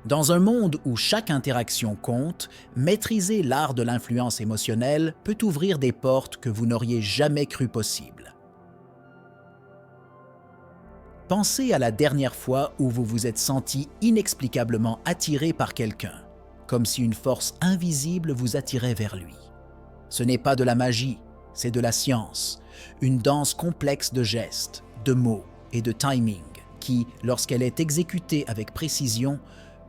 Dans un monde où chaque interaction compte, maîtriser l'art de l'influence émotionnelle peut ouvrir des portes que vous n'auriez jamais cru possibles. Pensez à la dernière fois où vous vous êtes senti inexplicablement attiré par quelqu'un, comme si une force invisible vous attirait vers lui. Ce n'est pas de la magie, c'est de la science, une danse complexe de gestes, de mots et de timing qui, lorsqu'elle est exécutée avec précision,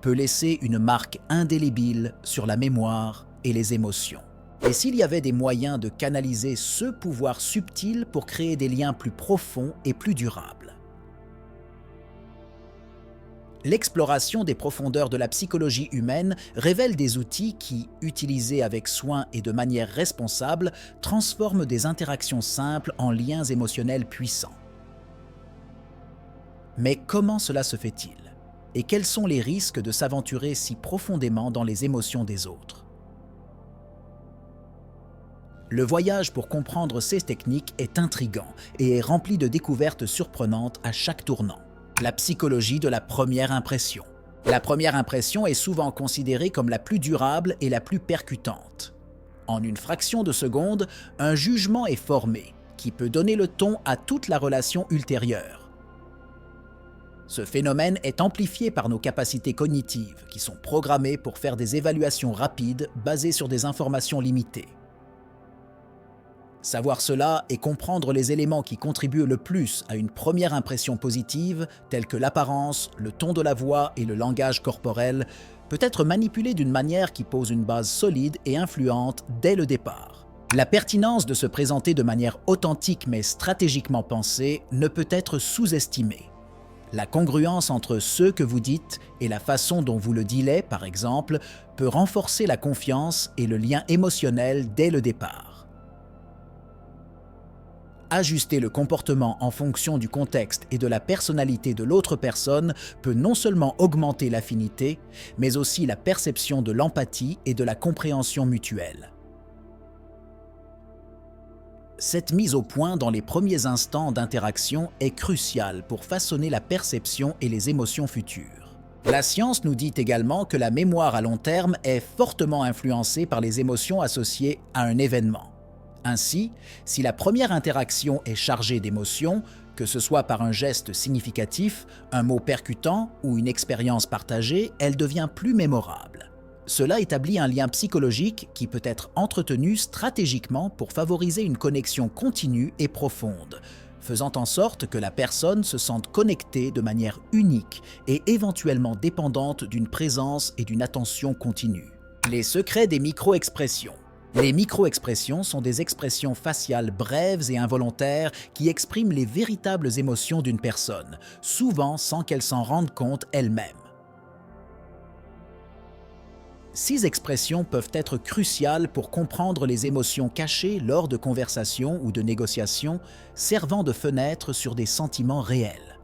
peut laisser une marque indélébile sur la mémoire et les émotions. Et s'il y avait des moyens de canaliser ce pouvoir subtil pour créer des liens plus profonds et plus durables? L'exploration des profondeurs de la psychologie humaine révèle des outils qui, utilisés avec soin et de manière responsable, transforment des interactions simples en liens émotionnels puissants. Mais comment cela se fait-il? Et quels sont les risques de s'aventurer si profondément dans les émotions des autres? Le voyage pour comprendre ces techniques est intriguant et est rempli de découvertes surprenantes à chaque tournant. La psychologie de la première impression. La première impression est souvent considérée comme la plus durable et la plus percutante. En une fraction de seconde, un jugement est formé, qui peut donner le ton à toute la relation ultérieure. Ce phénomène est amplifié par nos capacités cognitives, qui sont programmées pour faire des évaluations rapides basées sur des informations limitées. Savoir cela et comprendre les éléments qui contribuent le plus à une première impression positive, tels que l'apparence, le ton de la voix et le langage corporel, peut être manipulé d'une manière qui pose une base solide et influente dès le départ. La pertinence de se présenter de manière authentique mais stratégiquement pensée ne peut être sous-estimée. La congruence entre ce que vous dites et la façon dont vous le dealez, par exemple, peut renforcer la confiance et le lien émotionnel dès le départ. Ajuster le comportement en fonction du contexte et de la personnalité de l'autre personne peut non seulement augmenter l'affinité, mais aussi la perception de l'empathie et de la compréhension mutuelle. Cette mise au point dans les premiers instants d'interaction est cruciale pour façonner la perception et les émotions futures. La science nous dit également que la mémoire à long terme est fortement influencée par les émotions associées à un événement. Ainsi, si la première interaction est chargée d'émotions, que ce soit par un geste significatif, un mot percutant ou une expérience partagée, elle devient plus mémorable. Cela établit un lien psychologique qui peut être entretenu stratégiquement pour favoriser une connexion continue et profonde, faisant en sorte que la personne se sente connectée de manière unique et éventuellement dépendante d'une présence et d'une attention continue. Les secrets des micro-expressions. Les micro-expressions sont des expressions faciales brèves et involontaires qui expriment les véritables émotions d'une personne, souvent sans qu'elle s'en rende compte elle-même. Ces expressions peuvent être cruciales pour comprendre les émotions cachées lors de conversations ou de négociations, servant de fenêtre sur des sentiments réels.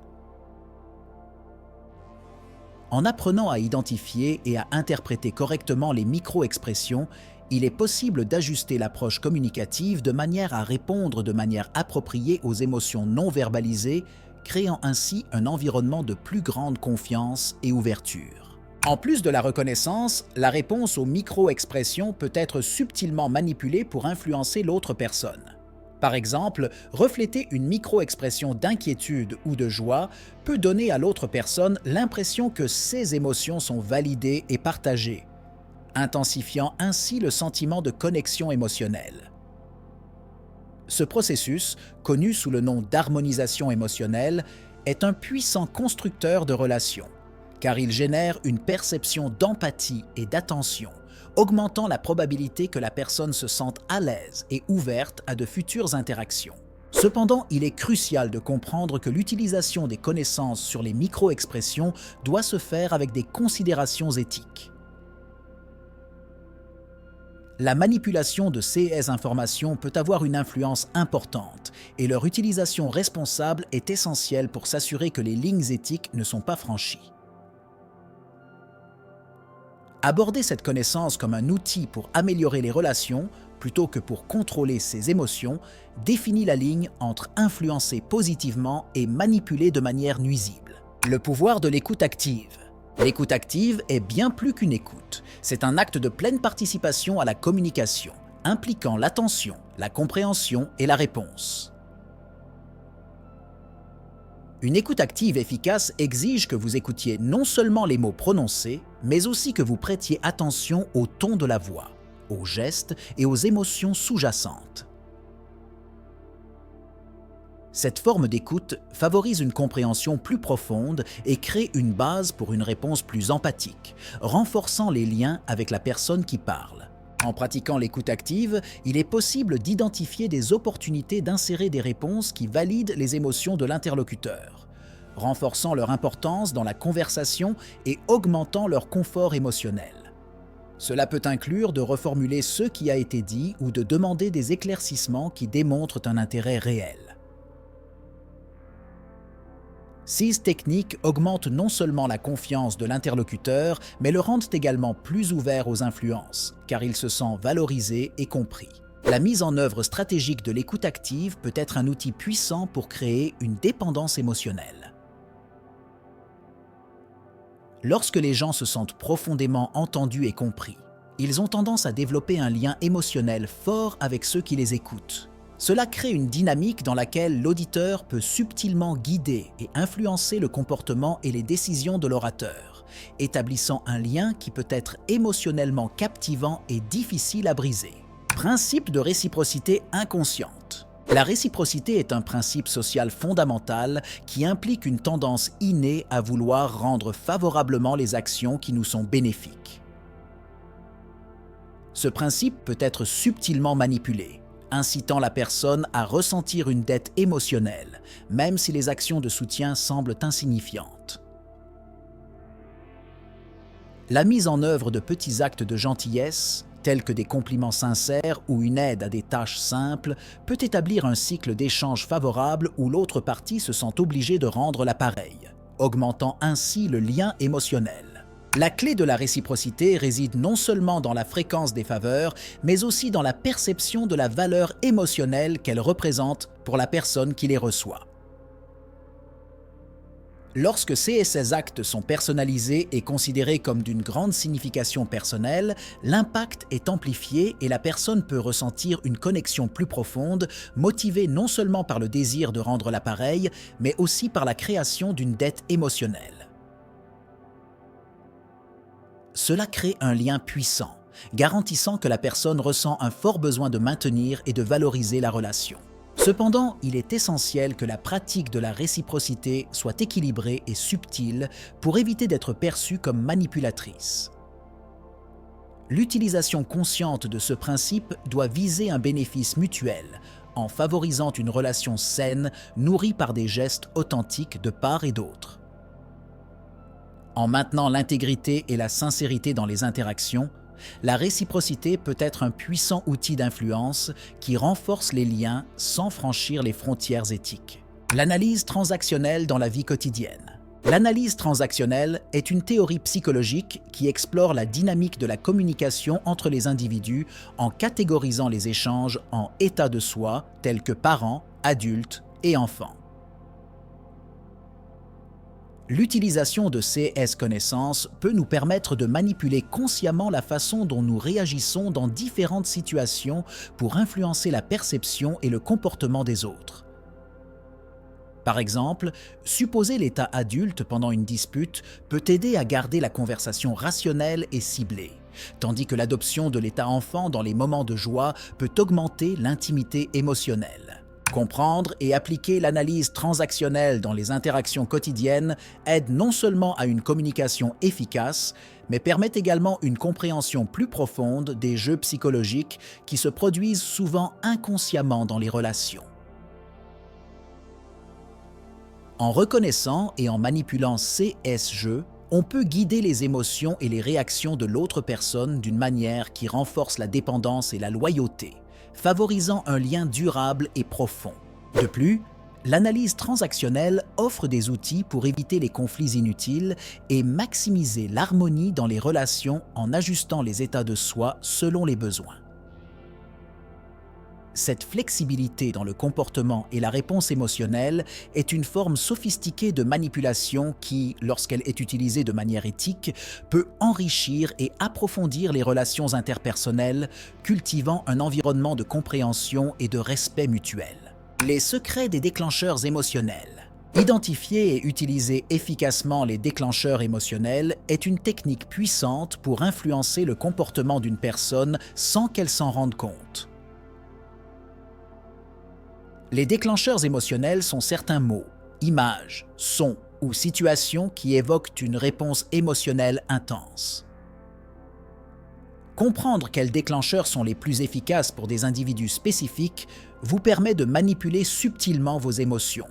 En apprenant à identifier et à interpréter correctement les micro-expressions, il est possible d'ajuster l'approche communicative de manière à répondre de manière appropriée aux émotions non verbalisées, créant ainsi un environnement de plus grande confiance et ouverture. En plus de la reconnaissance, la réponse aux micro-expressions peut être subtilement manipulée pour influencer l'autre personne. Par exemple, refléter une micro-expression d'inquiétude ou de joie peut donner à l'autre personne l'impression que ses émotions sont validées et partagées, intensifiant ainsi le sentiment de connexion émotionnelle. Ce processus, connu sous le nom d'harmonisation émotionnelle, est un puissant constructeur de relations, car il génère une perception d'empathie et d'attention, augmentant la probabilité que la personne se sente à l'aise et ouverte à de futures interactions. Cependant, il est crucial de comprendre que l'utilisation des connaissances sur les micro-expressions doit se faire avec des considérations éthiques. La manipulation de ces informations peut avoir une influence importante et leur utilisation responsable est essentielle pour s'assurer que les lignes éthiques ne sont pas franchies. Aborder cette connaissance comme un outil pour améliorer les relations plutôt que pour contrôler ses émotions définit la ligne entre influencer positivement et manipuler de manière nuisible. Le pouvoir de l'écoute active. L'écoute active est bien plus qu'une écoute. C'est un acte de pleine participation à la communication, impliquant l'attention, la compréhension et la réponse. Une écoute active efficace exige que vous écoutiez non seulement les mots prononcés, mais aussi que vous prêtiez attention au ton de la voix, aux gestes et aux émotions sous-jacentes. Cette forme d'écoute favorise une compréhension plus profonde et crée une base pour une réponse plus empathique, renforçant les liens avec la personne qui parle. En pratiquant l'écoute active, il est possible d'identifier des opportunités d'insérer des réponses qui valident les émotions de l'interlocuteur, renforçant leur importance dans la conversation et augmentant leur confort émotionnel. Cela peut inclure de reformuler ce qui a été dit ou de demander des éclaircissements qui démontrent un intérêt réel. Ces techniques augmentent non seulement la confiance de l'interlocuteur, mais le rendent également plus ouvert aux influences, car il se sent valorisé et compris. La mise en œuvre stratégique de l'écoute active peut être un outil puissant pour créer une dépendance émotionnelle. Lorsque les gens se sentent profondément entendus et compris, ils ont tendance à développer un lien émotionnel fort avec ceux qui les écoutent. Cela crée une dynamique dans laquelle l'auditeur peut subtilement guider et influencer le comportement et les décisions de l'orateur, établissant un lien qui peut être émotionnellement captivant et difficile à briser. Principe de réciprocité inconsciente. La réciprocité est un principe social fondamental qui implique une tendance innée à vouloir rendre favorablement les actions qui nous sont bénéfiques. Ce principe peut être subtilement manipulé, incitant la personne à ressentir une dette émotionnelle, même si les actions de soutien semblent insignifiantes. La mise en œuvre de petits actes de gentillesse, tels que des compliments sincères ou une aide à des tâches simples, peut établir un cycle d'échanges favorables où l'autre partie se sent obligée de rendre l'appareil, augmentant ainsi le lien émotionnel. La clé de la réciprocité réside non seulement dans la fréquence des faveurs, mais aussi dans la perception de la valeur émotionnelle qu'elles représentent pour la personne qui les reçoit. Lorsque ces actes sont personnalisés et considérés comme d'une grande signification personnelle, l'impact est amplifié et la personne peut ressentir une connexion plus profonde, motivée non seulement par le désir de rendre l'appareil, mais aussi par la création d'une dette émotionnelle. Cela crée un lien puissant, garantissant que la personne ressent un fort besoin de maintenir et de valoriser la relation. Cependant, il est essentiel que la pratique de la réciprocité soit équilibrée et subtile pour éviter d'être perçue comme manipulatrice. L'utilisation consciente de ce principe doit viser un bénéfice mutuel, en favorisant une relation saine nourrie par des gestes authentiques de part et d'autre. En maintenant l'intégrité et la sincérité dans les interactions, la réciprocité peut être un puissant outil d'influence qui renforce les liens sans franchir les frontières éthiques. L'analyse transactionnelle dans la vie quotidienne. L'analyse transactionnelle est une théorie psychologique qui explore la dynamique de la communication entre les individus en catégorisant les échanges en états de soi tels que parents, adultes et enfants. L'utilisation de ces connaissances peut nous permettre de manipuler consciemment la façon dont nous réagissons dans différentes situations pour influencer la perception et le comportement des autres. Par exemple, supposer l'état adulte pendant une dispute peut aider à garder la conversation rationnelle et ciblée, tandis que l'adoption de l'état enfant dans les moments de joie peut augmenter l'intimité émotionnelle. Comprendre et appliquer l'analyse transactionnelle dans les interactions quotidiennes aide non seulement à une communication efficace, mais permet également une compréhension plus profonde des jeux psychologiques qui se produisent souvent inconsciemment dans les relations. En reconnaissant et en manipulant ces jeux, on peut guider les émotions et les réactions de l'autre personne d'une manière qui renforce la dépendance et la loyauté, favorisant un lien durable et profond. De plus, l'analyse transactionnelle offre des outils pour éviter les conflits inutiles et maximiser l'harmonie dans les relations en ajustant les états de soi selon les besoins. Cette flexibilité dans le comportement et la réponse émotionnelle est une forme sophistiquée de manipulation qui, lorsqu'elle est utilisée de manière éthique, peut enrichir et approfondir les relations interpersonnelles, cultivant un environnement de compréhension et de respect mutuel. Les secrets des déclencheurs émotionnels. Identifier et utiliser efficacement les déclencheurs émotionnels est une technique puissante pour influencer le comportement d'une personne sans qu'elle s'en rende compte. Les déclencheurs émotionnels sont certains mots, images, sons ou situations qui évoquent une réponse émotionnelle intense. Comprendre quels déclencheurs sont les plus efficaces pour des individus spécifiques vous permet de manipuler subtilement vos émotions,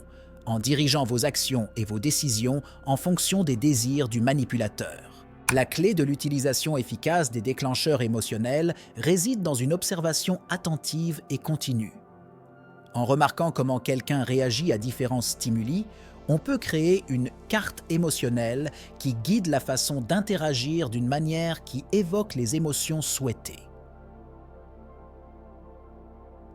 en dirigeant vos actions et vos décisions en fonction des désirs du manipulateur. La clé de l'utilisation efficace des déclencheurs émotionnels réside dans une observation attentive et continue. En remarquant comment quelqu'un réagit à différents stimuli, on peut créer une carte émotionnelle qui guide la façon d'interagir d'une manière qui évoque les émotions souhaitées.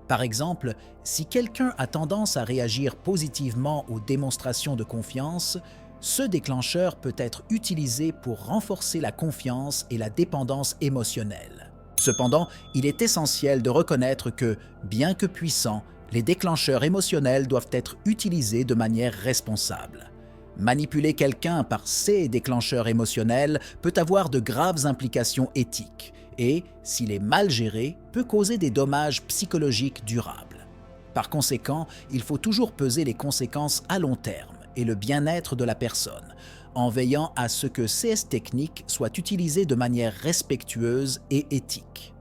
Par exemple, si quelqu'un a tendance à réagir positivement aux démonstrations de confiance, ce déclencheur peut être utilisé pour renforcer la confiance et la dépendance émotionnelle. Cependant, il est essentiel de reconnaître que, bien que puissants, les déclencheurs émotionnels doivent être utilisés de manière responsable. Manipuler quelqu'un par ces déclencheurs émotionnels peut avoir de graves implications éthiques et, s'il est mal géré, peut causer des dommages psychologiques durables. Par conséquent, il faut toujours peser les conséquences à long terme et le bien-être de la personne, en veillant à ce que ces techniques soient utilisées de manière respectueuse et éthique.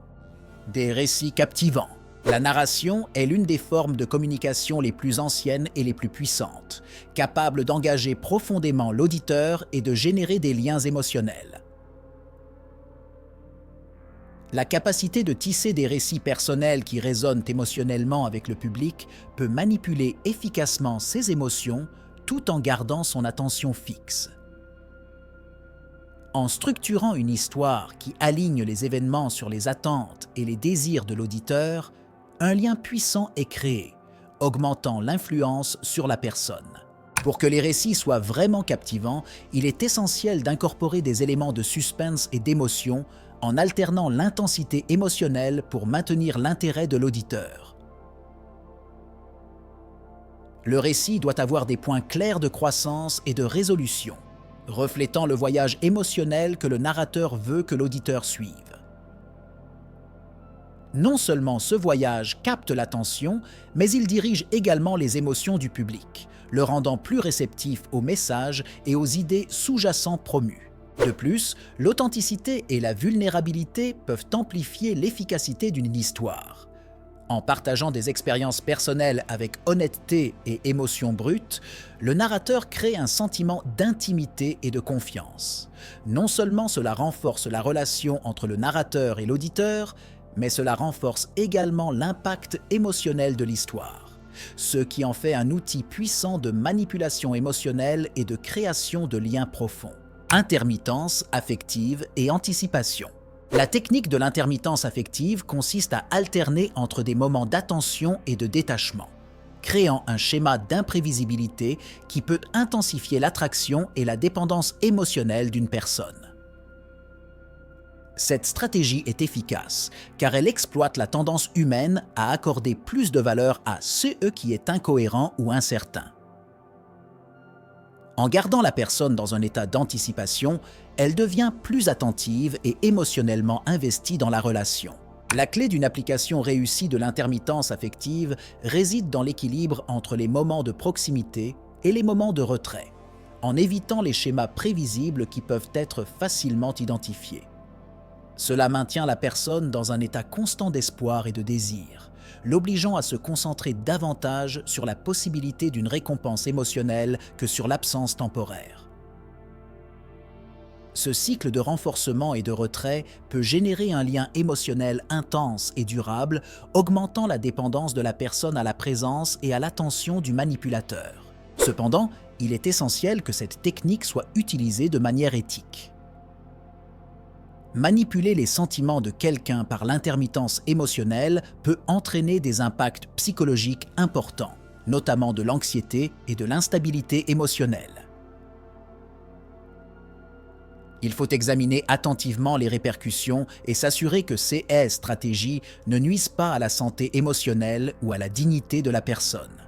Des récits captivants. La narration est l'une des formes de communication les plus anciennes et les plus puissantes, capable d'engager profondément l'auditeur et de générer des liens émotionnels. La capacité de tisser des récits personnels qui résonnent émotionnellement avec le public peut manipuler efficacement ses émotions tout en gardant son attention fixe. En structurant une histoire qui aligne les événements sur les attentes et les désirs de l'auditeur, un lien puissant est créé, augmentant l'influence sur la personne. Pour que les récits soient vraiment captivants, il est essentiel d'incorporer des éléments de suspense et d'émotion en alternant l'intensité émotionnelle pour maintenir l'intérêt de l'auditeur. Le récit doit avoir des points clairs de croissance et de résolution, reflétant le voyage émotionnel que le narrateur veut que l'auditeur suive. Non seulement ce voyage capte l'attention, mais il dirige également les émotions du public, le rendant plus réceptif aux messages et aux idées sous-jacentes promues. De plus, l'authenticité et la vulnérabilité peuvent amplifier l'efficacité d'une histoire. En partageant des expériences personnelles avec honnêteté et émotion brute, le narrateur crée un sentiment d'intimité et de confiance. Non seulement cela renforce la relation entre le narrateur et l'auditeur, mais cela renforce également l'impact émotionnel de l'histoire, ce qui en fait un outil puissant de manipulation émotionnelle et de création de liens profonds. Intermittence affective et anticipation. La technique de l'intermittence affective consiste à alterner entre des moments d'attention et de détachement, créant un schéma d'imprévisibilité qui peut intensifier l'attraction et la dépendance émotionnelle d'une personne. Cette stratégie est efficace car elle exploite la tendance humaine à accorder plus de valeur à ce qui est incohérent ou incertain. En gardant la personne dans un état d'anticipation, elle devient plus attentive et émotionnellement investie dans la relation. La clé d'une application réussie de l'intermittence affective réside dans l'équilibre entre les moments de proximité et les moments de retrait, en évitant les schémas prévisibles qui peuvent être facilement identifiés. Cela maintient la personne dans un état constant d'espoir et de désir, l'obligeant à se concentrer davantage sur la possibilité d'une récompense émotionnelle que sur l'absence temporaire. Ce cycle de renforcement et de retrait peut générer un lien émotionnel intense et durable, augmentant la dépendance de la personne à la présence et à l'attention du manipulateur. Cependant, il est essentiel que cette technique soit utilisée de manière éthique. Manipuler les sentiments de quelqu'un par l'intermittence émotionnelle peut entraîner des impacts psychologiques importants, notamment de l'anxiété et de l'instabilité émotionnelle. Il faut examiner attentivement les répercussions et s'assurer que ces stratégies ne nuisent pas à la santé émotionnelle ou à la dignité de la personne.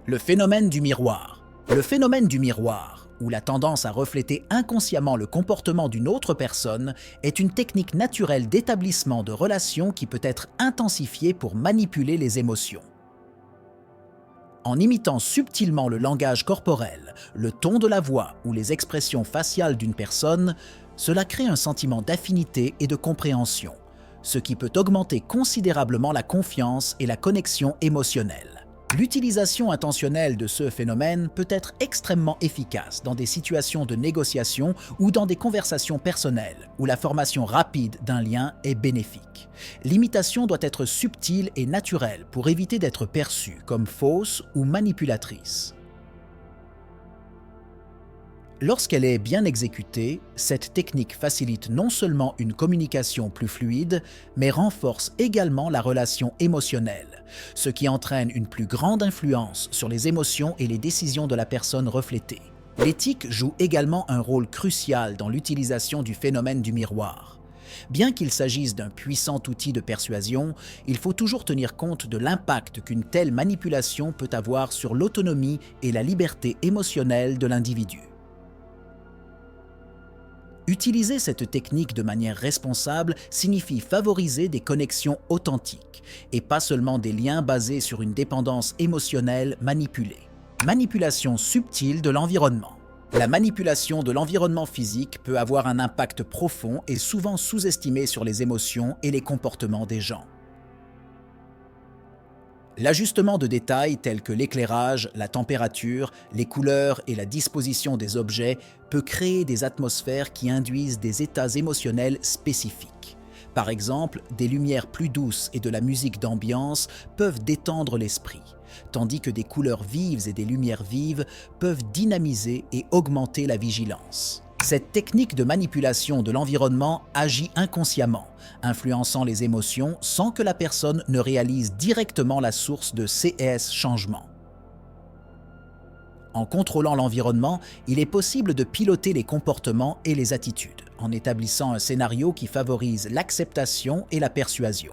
Le phénomène du miroir. Le phénomène du miroir, ou la tendance à refléter inconsciemment le comportement d'une autre personne, est une technique naturelle d'établissement de relations qui peut être intensifiée pour manipuler les émotions. En imitant subtilement le langage corporel, le ton de la voix ou les expressions faciales d'une personne, cela crée un sentiment d'affinité et de compréhension, ce qui peut augmenter considérablement la confiance et la connexion émotionnelle. L'utilisation intentionnelle de ce phénomène peut être extrêmement efficace dans des situations de négociation ou dans des conversations personnelles où la formation rapide d'un lien est bénéfique. L'imitation doit être subtile et naturelle pour éviter d'être perçue comme fausse ou manipulatrice. Lorsqu'elle est bien exécutée, cette technique facilite non seulement une communication plus fluide, mais renforce également la relation émotionnelle, ce qui entraîne une plus grande influence sur les émotions et les décisions de la personne reflétée. L'éthique joue également un rôle crucial dans l'utilisation du phénomène du miroir. Bien qu'il s'agisse d'un puissant outil de persuasion, il faut toujours tenir compte de l'impact qu'une telle manipulation peut avoir sur l'autonomie et la liberté émotionnelle de l'individu. Utiliser cette technique de manière responsable signifie favoriser des connexions authentiques et pas seulement des liens basés sur une dépendance émotionnelle manipulée. Manipulation subtile de l'environnement. La manipulation de l'environnement physique peut avoir un impact profond et souvent sous-estimé sur les émotions et les comportements des gens. L'ajustement de détails tels que l'éclairage, la température, les couleurs et la disposition des objets peut créer des atmosphères qui induisent des états émotionnels spécifiques. Par exemple, des lumières plus douces et de la musique d'ambiance peuvent détendre l'esprit, tandis que des couleurs vives et des lumières vives peuvent dynamiser et augmenter la vigilance. Cette technique de manipulation de l'environnement agit inconsciemment, influençant les émotions sans que la personne ne réalise directement la source de ces changements. En contrôlant l'environnement, il est possible de piloter les comportements et les attitudes, en établissant un scénario qui favorise l'acceptation et la persuasion.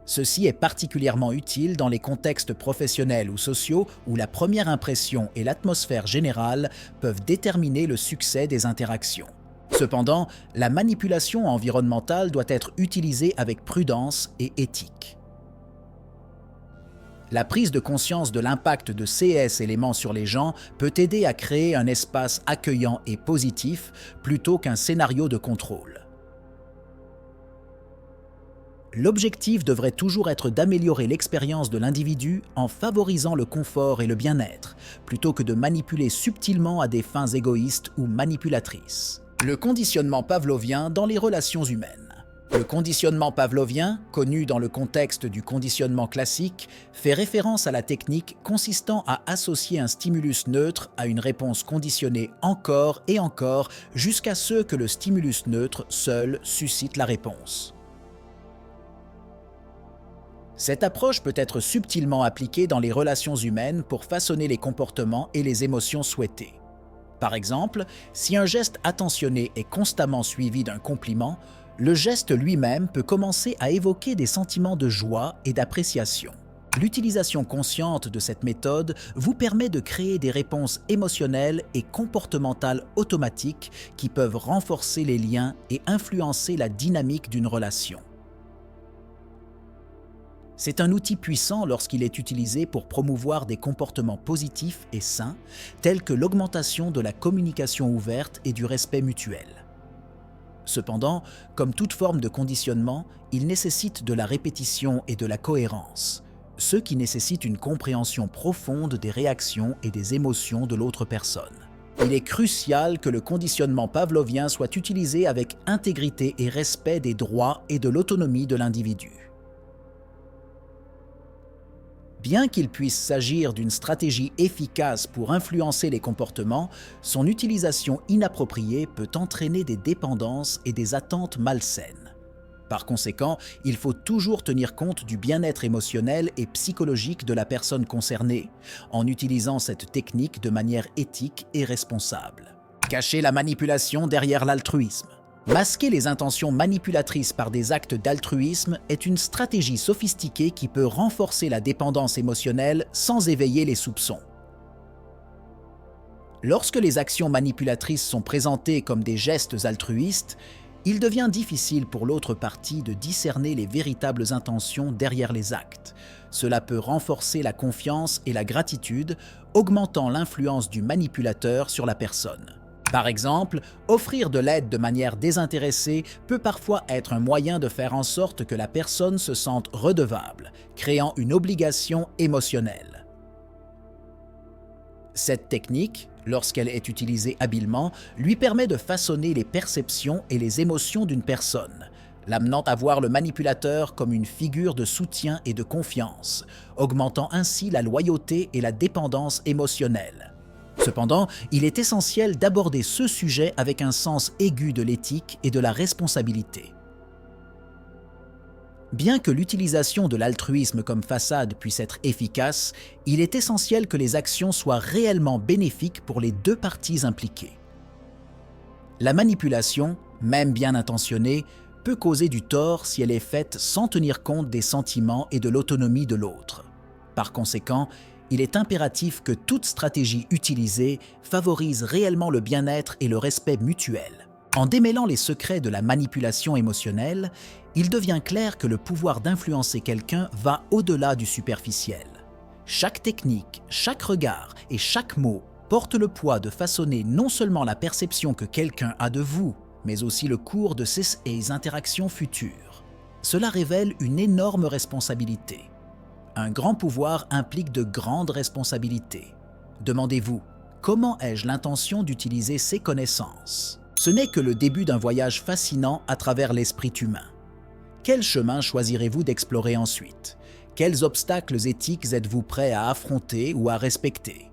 Ceci est particulièrement utile dans les contextes professionnels ou sociaux où la première impression et l'atmosphère générale peuvent déterminer le succès des interactions. Cependant, la manipulation environnementale doit être utilisée avec prudence et éthique. La prise de conscience de l'impact de ces éléments sur les gens peut aider à créer un espace accueillant et positif plutôt qu'un scénario de contrôle. L'objectif devrait toujours être d'améliorer l'expérience de l'individu en favorisant le confort et le bien-être, plutôt que de manipuler subtilement à des fins égoïstes ou manipulatrices. Le conditionnement pavlovien dans les relations humaines. Le conditionnement pavlovien, connu dans le contexte du conditionnement classique, fait référence à la technique consistant à associer un stimulus neutre à une réponse conditionnée encore et encore jusqu'à ce que le stimulus neutre seul suscite la réponse. Cette approche peut être subtilement appliquée dans les relations humaines pour façonner les comportements et les émotions souhaitées. Par exemple, si un geste attentionné est constamment suivi d'un compliment, le geste lui-même peut commencer à évoquer des sentiments de joie et d'appréciation. L'utilisation consciente de cette méthode vous permet de créer des réponses émotionnelles et comportementales automatiques qui peuvent renforcer les liens et influencer la dynamique d'une relation. C'est un outil puissant lorsqu'il est utilisé pour promouvoir des comportements positifs et sains, tels que l'augmentation de la communication ouverte et du respect mutuel. Cependant, comme toute forme de conditionnement, il nécessite de la répétition et de la cohérence, ce qui nécessite une compréhension profonde des réactions et des émotions de l'autre personne. Il est crucial que le conditionnement pavlovien soit utilisé avec intégrité et respect des droits et de l'autonomie de l'individu. Bien qu'il puisse s'agir d'une stratégie efficace pour influencer les comportements, son utilisation inappropriée peut entraîner des dépendances et des attentes malsaines. Par conséquent, il faut toujours tenir compte du bien-être émotionnel et psychologique de la personne concernée, en utilisant cette technique de manière éthique et responsable. Cacher la manipulation derrière l'altruisme. Masquer les intentions manipulatrices par des actes d'altruisme est une stratégie sophistiquée qui peut renforcer la dépendance émotionnelle sans éveiller les soupçons. Lorsque les actions manipulatrices sont présentées comme des gestes altruistes, il devient difficile pour l'autre partie de discerner les véritables intentions derrière les actes. Cela peut renforcer la confiance et la gratitude, augmentant l'influence du manipulateur sur la personne. Par exemple, offrir de l'aide de manière désintéressée peut parfois être un moyen de faire en sorte que la personne se sente redevable, créant une obligation émotionnelle. Cette technique, lorsqu'elle est utilisée habilement, lui permet de façonner les perceptions et les émotions d'une personne, l'amenant à voir le manipulateur comme une figure de soutien et de confiance, augmentant ainsi la loyauté et la dépendance émotionnelle. Cependant, il est essentiel d'aborder ce sujet avec un sens aigu de l'éthique et de la responsabilité. Bien que l'utilisation de l'altruisme comme façade puisse être efficace, il est essentiel que les actions soient réellement bénéfiques pour les deux parties impliquées. La manipulation, même bien intentionnée, peut causer du tort si elle est faite sans tenir compte des sentiments et de l'autonomie de l'autre. Par conséquent, il est impératif que toute stratégie utilisée favorise réellement le bien-être et le respect mutuel. En démêlant les secrets de la manipulation émotionnelle, il devient clair que le pouvoir d'influencer quelqu'un va au-delà du superficiel. Chaque technique, chaque regard et chaque mot porte le poids de façonner non seulement la perception que quelqu'un a de vous, mais aussi le cours de ses interactions futures. Cela révèle une énorme responsabilité. Un grand pouvoir implique de grandes responsabilités. Demandez-vous, comment ai-je l'intention d'utiliser ces connaissances? Ce n'est que le début d'un voyage fascinant à travers l'esprit humain. Quel chemin choisirez-vous d'explorer ensuite? Quels obstacles éthiques êtes-vous prêt à affronter ou à respecter?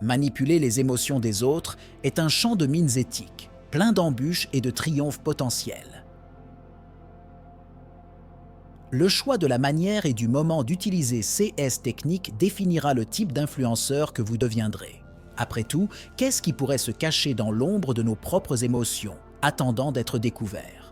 Manipuler les émotions des autres est un champ de mines éthiques, plein d'embûches et de triomphes potentiels. Le choix de la manière et du moment d'utiliser ces techniques définira le type d'influenceur que vous deviendrez. Après tout, qu'est-ce qui pourrait se cacher dans l'ombre de nos propres émotions, attendant d'être découvert?